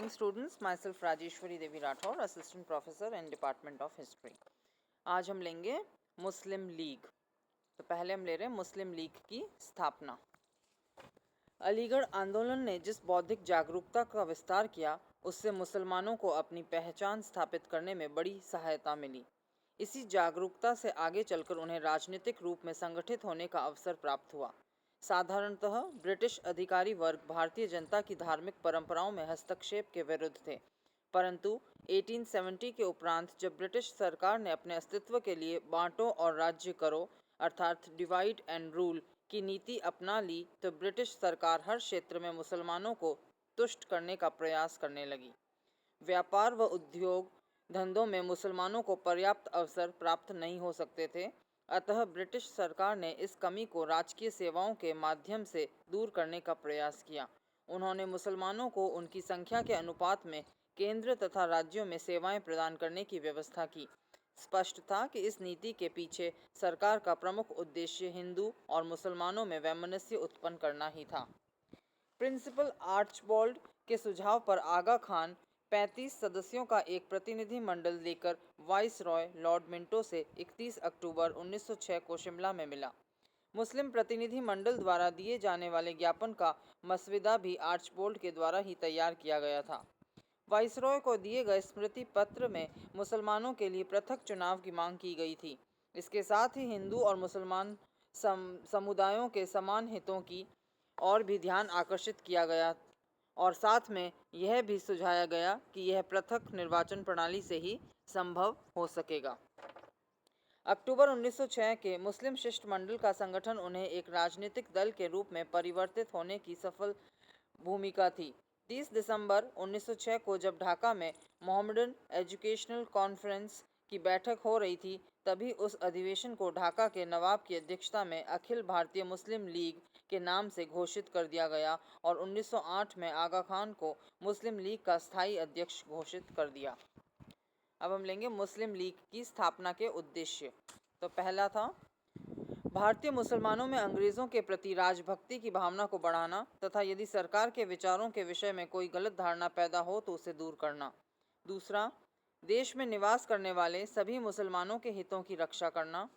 morning students, myself Rajeshwari Devi Rathore, assistant professor in department of history. आज हम लेंगे मुस्लिम league. तो पहले हम ले रहे हैं मुस्लिम लीग की स्थापना। अलीगढ़ आंदोलन ने जिस बौद्धिक जागरूकता का विस्तार किया, उससे मुसलमानों को अपनी पहचान स्थापित करने में बड़ी सहायता मिली। इसी जागरूकता से आगे चलकर उन्हें राजनीतिक रूप में संगठित होने का अवसर प्राप्त हुआ। साधारणतः ब्रिटिश अधिकारी वर्ग भारतीय जनता की धार्मिक परंपराओं में हस्तक्षेप के विरुद्ध थे, परंतु 1870 के उपरांत जब ब्रिटिश सरकार ने अपने अस्तित्व के लिए बांटो और राज्य करो अर्थात डिवाइड एंड रूल की नीति अपना ली, तो ब्रिटिश सरकार हर क्षेत्र में मुसलमानों को तुष्ट करने का प्रयास करने लगी। व्यापार व उद्योग धंधों में मुसलमानों को पर्याप्त अवसर प्राप्त नहीं हो सकते थे, अतः ब्रिटिश सरकार ने इस कमी को राजकीय सेवाओं के माध्यम से दूर करने का प्रयास किया। उन्होंने मुसलमानों को उनकी संख्या के अनुपात में केंद्र तथा राज्यों में सेवाएं प्रदान करने की व्यवस्था की। स्पष्ट था कि इस नीति के पीछे सरकार का प्रमुख उद्देश्य हिंदू और मुसलमानों में वैमनस्य उत्पन्न करना ही था। प्रिंसिपल आर्चबोल्ड के सुझाव पर आगा खान 35 सदस्यों का एक प्रतिनिधि मंडल लेकर वाइस रॉय लॉर्ड मिंटो से 31 अक्टूबर 1906 को शिमला में मिला। मुस्लिम प्रतिनिधि मंडल द्वारा दिए जाने वाले ज्ञापन का मसविदा भी आर्चबोल्ड के द्वारा ही तैयार किया गया था। वाइसरॉय को दिए गए स्मृति पत्र में मुसलमानों के लिए पृथक चुनाव की मांग की गई थी। इसके साथ ही हिंदू और मुसलमान समुदायों के समान हितों की और भी ध्यान आकर्षित किया गया और साथ में यह भी सुझाया गया कि यह पृथक निर्वाचन प्रणाली से ही संभव हो सकेगा। अक्टूबर 1906 के मुस्लिम शिष्टमंडल का संगठन उन्हें एक राजनीतिक दल के रूप में परिवर्तित होने की सफल भूमिका थी। 30 दिसंबर 1906 को जब ढाका में मोहम्मडन एजुकेशनल कॉन्फ्रेंस की बैठक हो रही थी, तभी उस अधिवेशन को ढाका के नवाब की अध्यक्षता में अखिल भारतीय मुस्लिम लीग के नाम से घोषित कर दिया गया और 1908 में आगा खान को मुस्लिम लीग का स्थायी अध्यक्ष घोषित कर दिया। अब हम लेंगे मुस्लिम लीग की स्थापना के उद्देश्य। तो पहला था भारतीय मुसलमानों में अंग्रेज़ों के प्रति राजभक्ति की भावना को बढ़ाना तथा यदि सरकार के विचारों के विषय में कोई गलत धारणा पैदा हो तो उसे दूर करना। दूसरा, देश में निवास करने वाले सभी मुसलमानों के हितों की रक्षा करना।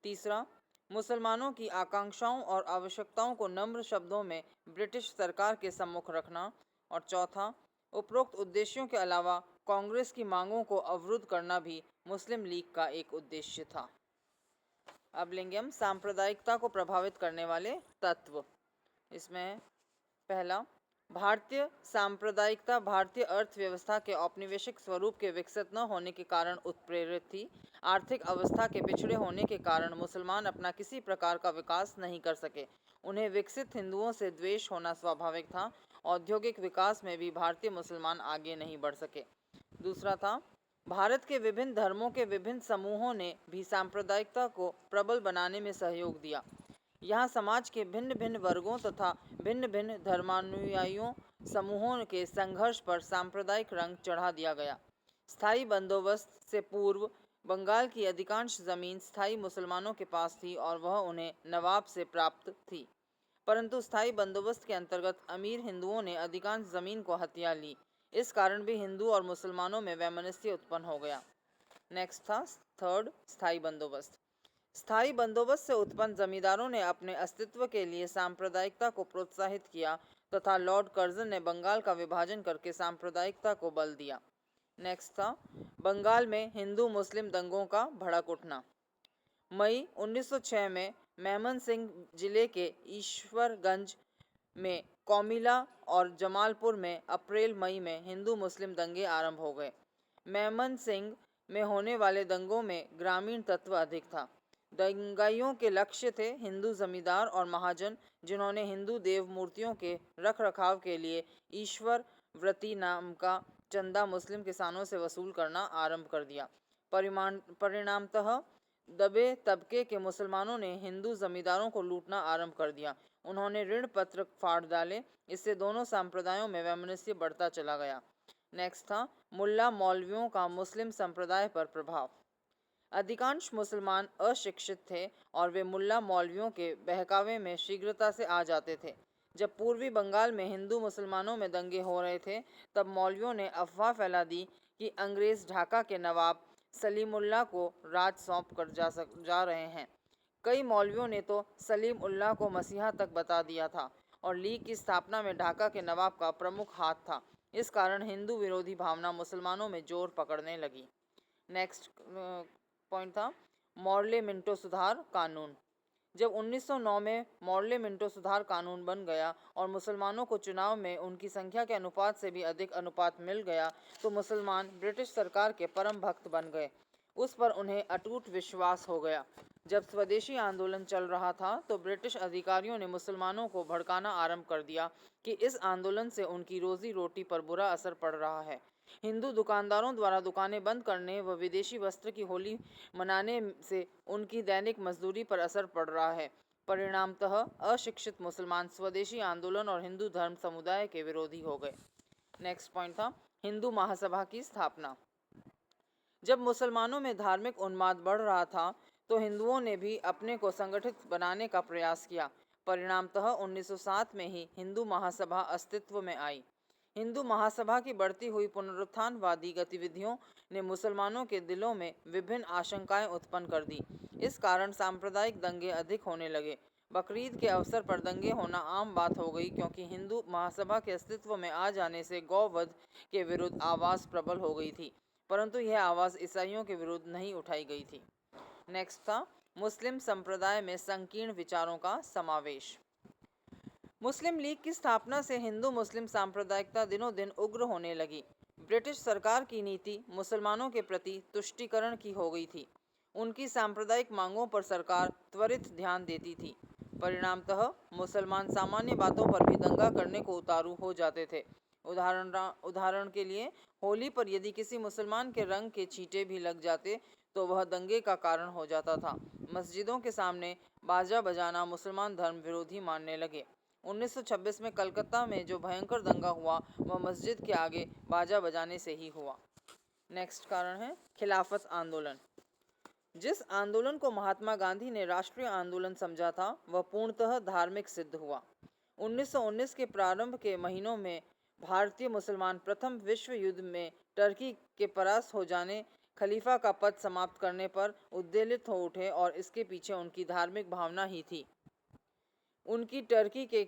तीसरा, मुसलमानों की आकांक्षाओं और आवश्यकताओं को नम्र शब्दों में ब्रिटिश सरकार के सम्मुख रखना। और चौथा, उपरोक्त उद्देश्यों के अलावा कांग्रेस की मांगों को अवरुद्ध करना भी मुस्लिम लीग का एक उद्देश्य था। अब लेंगे हम सांप्रदायिकता को प्रभावित करने वाले तत्व। इसमें पहला, भारतीय सांप्रदायिकता भारतीय अर्थव्यवस्था के औपनिवेशिक स्वरूप के विकसित न होने के कारण उत्प्रेरित थी। आर्थिक अवस्था के पिछड़े होने के कारण मुसलमान अपना किसी प्रकार का विकास नहीं कर सके। उन्हें विकसित हिंदुओं से द्वेष होना स्वाभाविक था। औद्योगिक विकास में भी भारतीय मुसलमान आगे नहीं बढ़ सके। दूसरा था, भारत के विभिन्न धर्मों के विभिन्न समूहों ने भी सांप्रदायिकता को प्रबल बनाने में सहयोग दिया। यहाँ समाज के भिन्न भिन्न वर्गों तथा भिन्न भिन्न धर्मानुयायियों समूहों के संघर्ष पर सांप्रदायिक रंग चढ़ा दिया गया। स्थायी बंदोबस्त से पूर्व बंगाल की अधिकांश जमीन स्थायी मुसलमानों के पास थी और वह उन्हें नवाब से प्राप्त थी, परंतु स्थायी बंदोबस्त के अंतर्गत अमीर हिंदुओं ने अधिकांश जमीन को हथिया ली। इस कारण भी हिंदू और मुसलमानों में वैमनस्य उत्पन्न हो गया। नेक्स्ट था थर्ड, स्थायी बंदोबस्त। स्थायी बंदोबस्त से उत्पन्न जमींदारों ने अपने अस्तित्व के लिए सांप्रदायिकता को प्रोत्साहित किया तथा लॉर्ड कर्जन ने बंगाल का विभाजन करके सांप्रदायिकता को बल दिया। नेक्स्ट था बंगाल में हिंदू मुस्लिम दंगों का भड़क उठना। मई 1906 में मेमन सिंह जिले के ईश्वरगंज में कोमिला और जमालपुर में अप्रैल मई में हिंदू मुस्लिम दंगे आरंभ हो गए। मेमन सिंह में होने वाले दंगों में ग्रामीण तत्व अधिक था। दंगाइयों के लक्ष्य थे हिंदू जमींदार और महाजन, जिन्होंने हिंदू देव मूर्तियों के रख रखाव के लिए ईश्वर व्रती नाम का चंदा मुस्लिम किसानों से वसूल करना आरंभ कर दिया। परिणामतः दबे तबके के मुसलमानों ने हिंदू जमींदारों को लूटना आरंभ कर दिया। उन्होंने ऋण पत्र फाड़ डाले। इससे दोनों संप्रदायों में वैमनस्य बढ़ता चला गया। नेक्स्ट था मुल्ला मौलवियों का मुस्लिम संप्रदाय पर प्रभाव। अधिकांश मुसलमान अशिक्षित थे और वे मुल्ला मौलवियों के बहकावे में शीघ्रता से आ जाते थे। जब पूर्वी बंगाल में हिंदू मुसलमानों में दंगे हो रहे थे, तब मौलवियों ने अफवाह फैला दी कि अंग्रेज ढाका के नवाब सलीमुल्लाह को राज सौंप कर जा रहे हैं। कई मौलवियों ने तो सलीम उल्लाह को मसीहा तक बता दिया था और लीग की स्थापना में ढाका के नवाब का प्रमुख हाथ था। इस कारण हिंदू विरोधी भावना मुसलमानों में जोर पकड़ने लगी। नेक्स्ट पॉइंट था मॉर्ले मिंटो सुधार कानून। जब 1909 में मॉर्ले मिंटो सुधार कानून बन गया और मुसलमानों को चुनाव में उनकी संख्या के अनुपात से भी अधिक अनुपात मिल गया, तो मुसलमान ब्रिटिश सरकार के परम भक्त बन गए। उस पर उन्हें अटूट विश्वास हो गया। जब स्वदेशी आंदोलन चल रहा था, तो ब्रिटिश अधिकारियों ने मुसलमानों को भड़काना आरंभ कर दिया कि इस आंदोलन से उनकी रोजी रोटी पर बुरा असर पड़ रहा है। हिंदू दुकानदारों द्वारा दुकानें बंद करने व विदेशी वस्त्र की होली मनाने से उनकी दैनिक मजदूरी पर असर पड़ रहा है। परिणामतः अशिक्षित मुसलमान स्वदेशी आंदोलन और हिंदू धर्म समुदाय के विरोधी हो गए। नेक्स्ट पॉइंट था हिंदू महासभा की स्थापना। जब मुसलमानों में धार्मिक उन्माद बढ़ रहा था, तो हिंदुओं ने भी अपने को संगठित बनाने का प्रयास किया। परिणामतः 1907 में ही हिंदू महासभा अस्तित्व में आई। हिंदू महासभा की बढ़ती हुई पुनरुत्थानवादी गतिविधियों ने मुसलमानों के दिलों में विभिन्न आशंकाएं उत्पन्न कर दी। इस कारण सांप्रदायिक दंगे अधिक होने लगे। बकरीद के अवसर पर दंगे होना आम बात हो गई, क्योंकि हिंदू महासभा के अस्तित्व में आ जाने से गौवध के विरुद्ध आवाज़ प्रबल हो गई थी, परंतु यह आवाज़ ईसाइयों के विरुद्ध नहीं उठाई गई थी। नेक्स्ट था मुस्लिम संप्रदाय में संकीर्ण विचारों का समावेश। मुस्लिम लीग की स्थापना से हिंदू मुस्लिम सांप्रदायिकता दिनों दिन उग्र होने लगी। ब्रिटिश सरकार की नीति मुसलमानों के प्रति तुष्टीकरण की हो गई थी। उनकी सांप्रदायिक मांगों पर सरकार त्वरित ध्यान देती थी। परिणामतः मुसलमान सामान्य बातों पर भी दंगा करने को उतारू हो जाते थे। उदाहरण के लिए, होली पर यदि किसी मुसलमान के रंग के छींटे भी लग जाते, तो वह दंगे का कारण हो जाता था। मस्जिदों के सामने बाजा बजाना मुसलमान धर्म विरोधी मानने लगे। 1926 में कलकत्ता में जो भयंकर दंगा हुआ, वह मस्जिद के आगे बाजा बजाने से ही हुआ। नेक्स्ट कारण है खिलाफत आंदोलन। जिस आंदोलन को महात्मा गांधी ने राष्ट्रीय आंदोलन समझा था, वह पूर्णतः धार्मिक सिद्ध हुआ। 1919 के प्रारंभ के महीनों में भारतीय मुसलमान प्रथम विश्व युद्ध में टर्की के परास्त हो जाने, खलीफा का पद समाप्त करने पर उद्वेलित हो उठे, और इसके पीछे उनकी धार्मिक भावना ही थी। उनकी टर्की के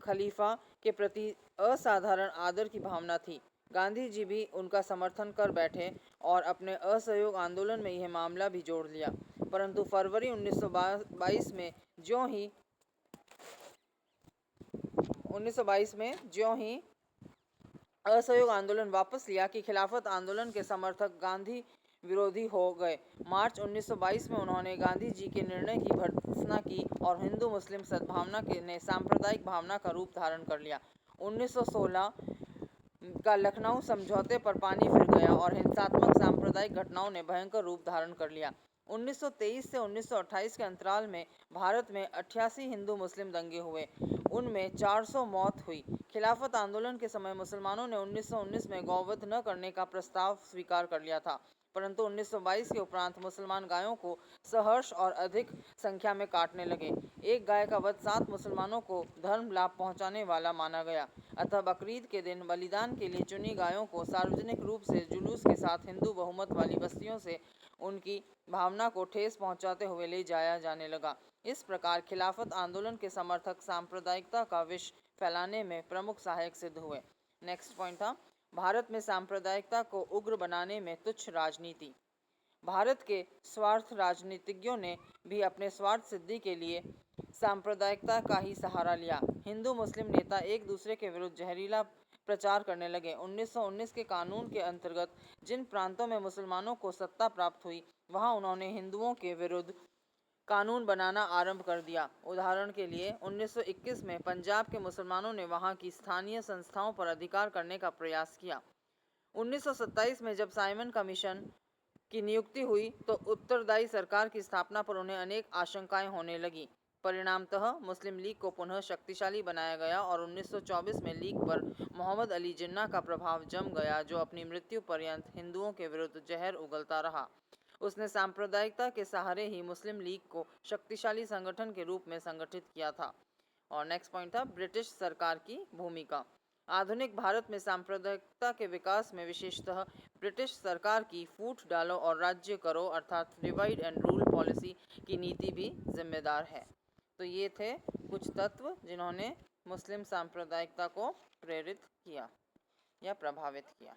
खलीफा के प्रति असाधारण आदर की भावना थी। गांधी जी भी उनका समर्थन कर बैठे और अपने असहयोग आंदोलन में यह मामला भी जोड़ लिया। परंतु फरवरी 1922 में ज्यों ही असहयोग आंदोलन वापस लिया कि खिलाफत आंदोलन के समर्थक गांधी विरोधी हो गए। मार्च 1922 में उन्होंने गांधी जी के निर्णय की भर्त्सना की और हिंदू मुस्लिम सद्भावना ने सांप्रदायिक भावना का रूप धारण कर लिया। 1916 का लखनऊ समझौते पर पानी फिर गया और हिंसात्मक सांप्रदायिक घटनाओं ने भयंकर रूप धारण कर लिया। 1923 से 1928 के अंतराल में भारत में 88 हिंदू मुस्लिम दंगे हुए, उनमें 400 मौत हुई। खिलाफत आंदोलन के समय मुसलमानों ने 1919 में गौवध न करने का प्रस्ताव स्वीकार कर लिया था, परंतु 1922 के उपरांत मुसलमान गायों को सहर्ष और अधिक संख्या में काटने लगे। एक गाय का वध 7 मुसलमानों को धर्म लाभ पहुंचाने वाला माना गया। अतः बकरीद के दिन बलिदान के लिए चुनी गायों को सार्वजनिक रूप से जुलूस के साथ हिंदू बहुमत वाली बस्तियों से उनकी भावना को ठेस पहुंचाते हुए ले जाया जाने लगा। इस प्रकार खिलाफत आंदोलन के समर्थक सांप्रदायिकता का विष फैलाने में प्रमुख सहायक सिद्ध हुए। नेक्स्ट पॉइंट था भारत में सांप्रदायिकता को उग्र बनाने में तुच्छ राजनीति। भारत के स्वार्थ राजनीतिज्ञों ने भी अपने स्वार्थ सिद्धि के लिए सांप्रदायिकता का ही सहारा लिया। हिंदू मुस्लिम नेता एक दूसरे के विरुद्ध जहरीला प्रचार करने लगे। 1919 के कानून के अंतर्गत जिन प्रांतों में मुसलमानों को सत्ता प्राप्त हुई, वहां उन्होंने हिंदुओं के विरुद्ध कानून बनाना आरंभ कर दिया। उदाहरण के लिए 1921 में पंजाब के मुसलमानों ने वहां की स्थानीय संस्थाओं पर अधिकार करने का प्रयास किया। 1927 में जब साइमन कमीशन की नियुक्ति हुई, तो उत्तरदायी सरकार की स्थापना पर उन्हें अनेक आशंकाएं होने लगी। परिणामतः मुस्लिम लीग को पुनः शक्तिशाली बनाया गया और 1924 में लीग पर मोहम्मद अली जिन्ना का प्रभाव जम गया, जो अपनी मृत्यु पर्यंत हिंदुओं के विरुद्ध जहर उगलता रहा। उसने सांप्रदायिकता के सहारे ही मुस्लिम लीग को शक्तिशाली संगठन के रूप में संगठित किया था और नेक्स्ट पॉइंट था ब्रिटिश सरकार की भूमिका। आधुनिक भारत में सांप्रदायिकता के विकास में विशेषतः ब्रिटिश सरकार की फूट डालो और राज्य करो अर्थात डिवाइड एंड रूल पॉलिसी की नीति भी जिम्मेदार है। तो ये थे कुछ तत्व जिन्होंने मुस्लिम सांप्रदायिकता को प्रेरित किया या प्रभावित किया।